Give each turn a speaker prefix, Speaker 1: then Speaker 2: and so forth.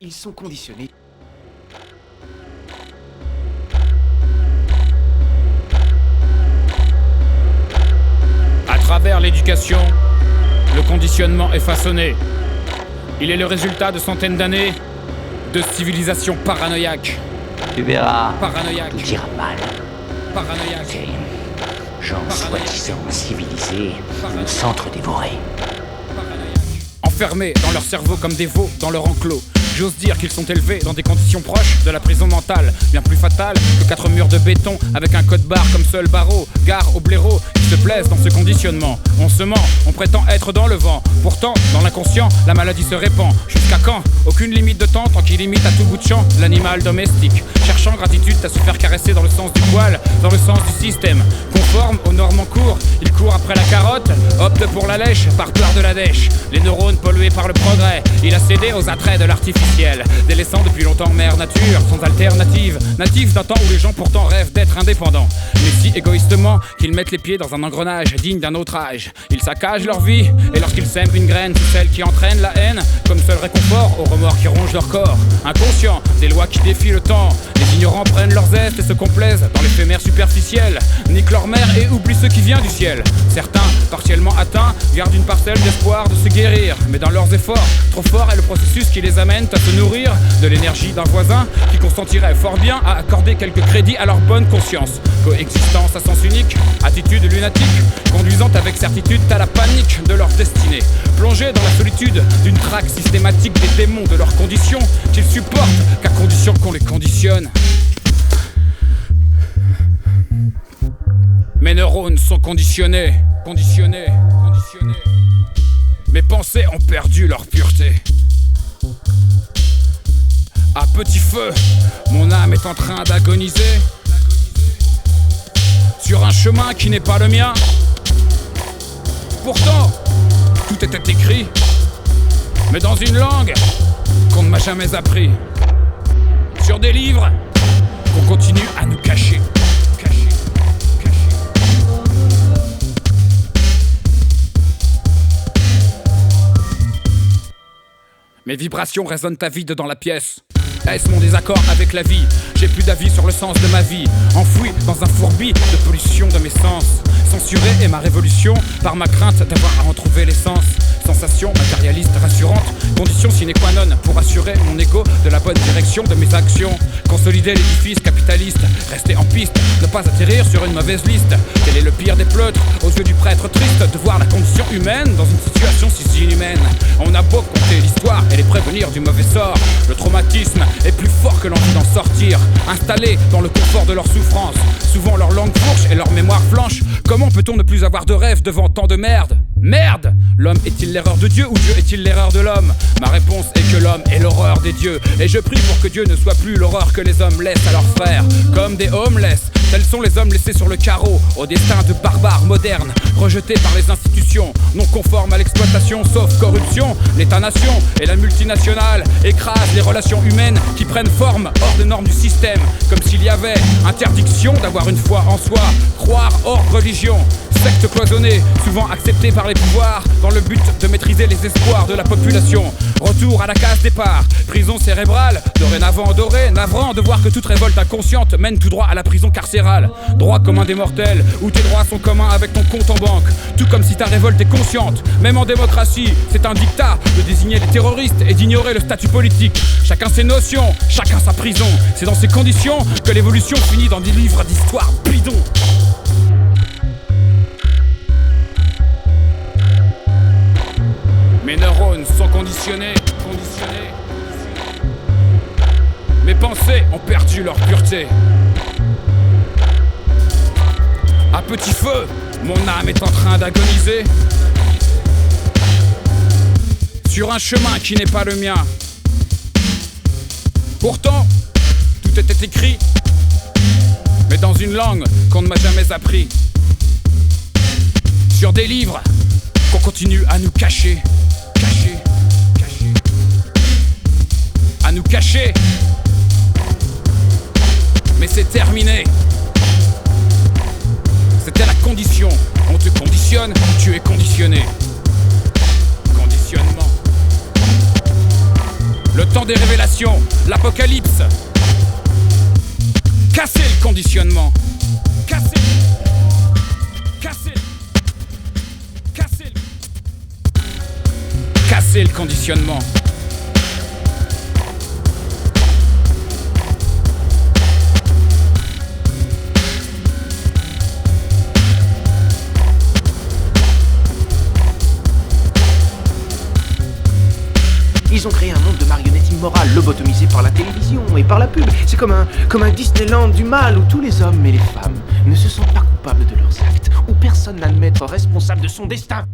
Speaker 1: Ils sont conditionnés.
Speaker 2: À travers l'éducation, le conditionnement est façonné. Il est le résultat de centaines d'années de civilisation paranoïaque.
Speaker 3: Tu verras,
Speaker 2: Paranoïaque.
Speaker 3: tout ira mal.
Speaker 2: Paranoïaque.
Speaker 3: Ces gens soi-disant civilisés vont s'entre-dévorer.
Speaker 2: Enfermés dans leur cerveau comme des veaux dans leur enclos. J'ose dire qu'ils sont élevés dans des conditions proches de la prison mentale, bien plus fatale que 4 murs de béton avec un code barre comme seul barreau. Gare aux blaireaux qui se plaisent dans ce conditionnement. On se ment, on prétend être dans le vent. Pourtant, dans l'inconscient, la maladie se répand. Jusqu'à quand? Aucune limite de temps tant qu'il imite à tout bout de champ l'animal domestique. Cherchant gratitude à se faire caresser dans le sens du poil, dans le sens du système. Conforme aux normes en cours, il court après la carotte, opte pour la lèche par peur de la dèche. Les neurones pollués par le progrès, il a cédé aux attraits de l'artificiel, délaissant depuis longtemps mère nature, sans alternative, natif d'un temps où les gens pourtant rêvent d'être indépendants. Mais si égoïstement qu'ils mettent les pieds dans un engrenage digne d'un autre âge. Ils saccagent leur vie, et lorsqu'ils sèment une graine, c'est celle qui entraîne la haine, comme seul réconfort aux remords qui rongent leur corps. Inconscients des lois qui défient le temps, les ignorants prennent leurs zestes et se complaisent dans l'éphémère superficiel, niquent leur mère et oublient ce qui vient du ciel. Certains, partiellement atteints, gardent une parcelle d'espoir de se guérir, mais dans leurs efforts, trop fort est le processus qui les amène à se nourrir de l'énergie d'un voisin qui consentirait fort bien à accorder quelques crédits à leur bonne conscience. Coexistence à sens unique, attitude lunatique, conduisant avec certitude à la panique de leur destinée. Plongés dans la solitude d'une traque systématique des démons de leurs conditions qu'ils supportent qu'à condition qu'on les conditionne. Mes neurones sont conditionnés. Mes pensées ont perdu leur pureté. À petit feu, mon âme est en train d'agoniser sur un chemin qui n'est pas le mien. Pourtant, tout était écrit, mais dans une langue qu'on ne m'a jamais appris. Sur des livres qu'on continue à nous cacher. Mes vibrations résonnent à vide dans la pièce. Est-ce mon désaccord avec la vie? J'ai plus d'avis sur le sens de ma vie. Enfoui dans un fourbi de pollution de mes sens. Censuré est ma révolution par ma crainte d'avoir à en trouver l'essence. Sensation matérialiste rassurante, condition sine qua non pour assurer mon ego de la bonne direction de mes actions. Consolider l'édifice capitaliste, rester en piste, ne pas atterrir sur une mauvaise liste. Tel est le pire des pleutres, aux yeux du prêtre triste, de voir la condition humaine dans une situation si inhumaine. On a beau compter l'histoire et les prévenir du mauvais sort, le traumatisme est plus fort que l'envie d'en sortir. Installés dans le confort de leur souffrance, souvent leur langue fourche et leur mémoire flanche. Comment peut-on ne plus avoir de rêve devant tant de merde? Merde! L'homme est-il l'erreur de Dieu ou Dieu est-il l'erreur de l'homme? Ma réponse est que l'homme est l'horreur des dieux. Et je prie pour que Dieu ne soit plus l'horreur que les hommes laissent à leurs frères. Comme des homeless, tels sont les hommes laissés sur le carreau, au destin de barbares modernes, rejetés par les institutions, non conformes à l'exploitation sauf corruption. L'État-nation et la multinationale écrasent les relations humaines qui prennent forme hors des normes du système. Comme s'il y avait interdiction d'avoir une foi en soi, croire hors religion. Secte cloisonnée, souvent acceptée par les pouvoirs, dans le but de maîtriser les espoirs de la population. Retour à la case départ, prison cérébrale, dorénavant dorée, navrant de voir que toute révolte inconsciente mène tout droit à la prison carcérale. Droit commun des mortels, où tes droits sont communs avec ton compte en banque. Tout comme si ta révolte est consciente, même en démocratie, c'est un dictat de désigner les terroristes et d'ignorer le statut politique. Chacun ses notions, chacun sa prison. C'est dans ces conditions que l'évolution finit dans des livres d'histoire bidons. Mes neurones sont conditionnés. Mes pensées ont perdu leur pureté. À petit feu, mon âme est en train d'agoniser sur un chemin qui n'est pas le mien. Pourtant, tout était écrit, mais dans une langue qu'on ne m'a jamais appris. Sur des livres qu'on continue à nous cacher. À nous cacher. Mais c'est terminé. C'était la condition. On te conditionne, tu es conditionné. Conditionnement. Le temps des révélations, l'apocalypse. Casser le conditionnement. Casser. Casser. Casser. Casser le conditionnement.
Speaker 1: Ils ont créé un monde de marionnettes immorales, lobotomisées par la télévision et par la pub. C'est comme un Disneyland du mal où tous les hommes et les femmes ne se sentent pas coupables de leurs actes, où personne n'a à être responsable de son destin.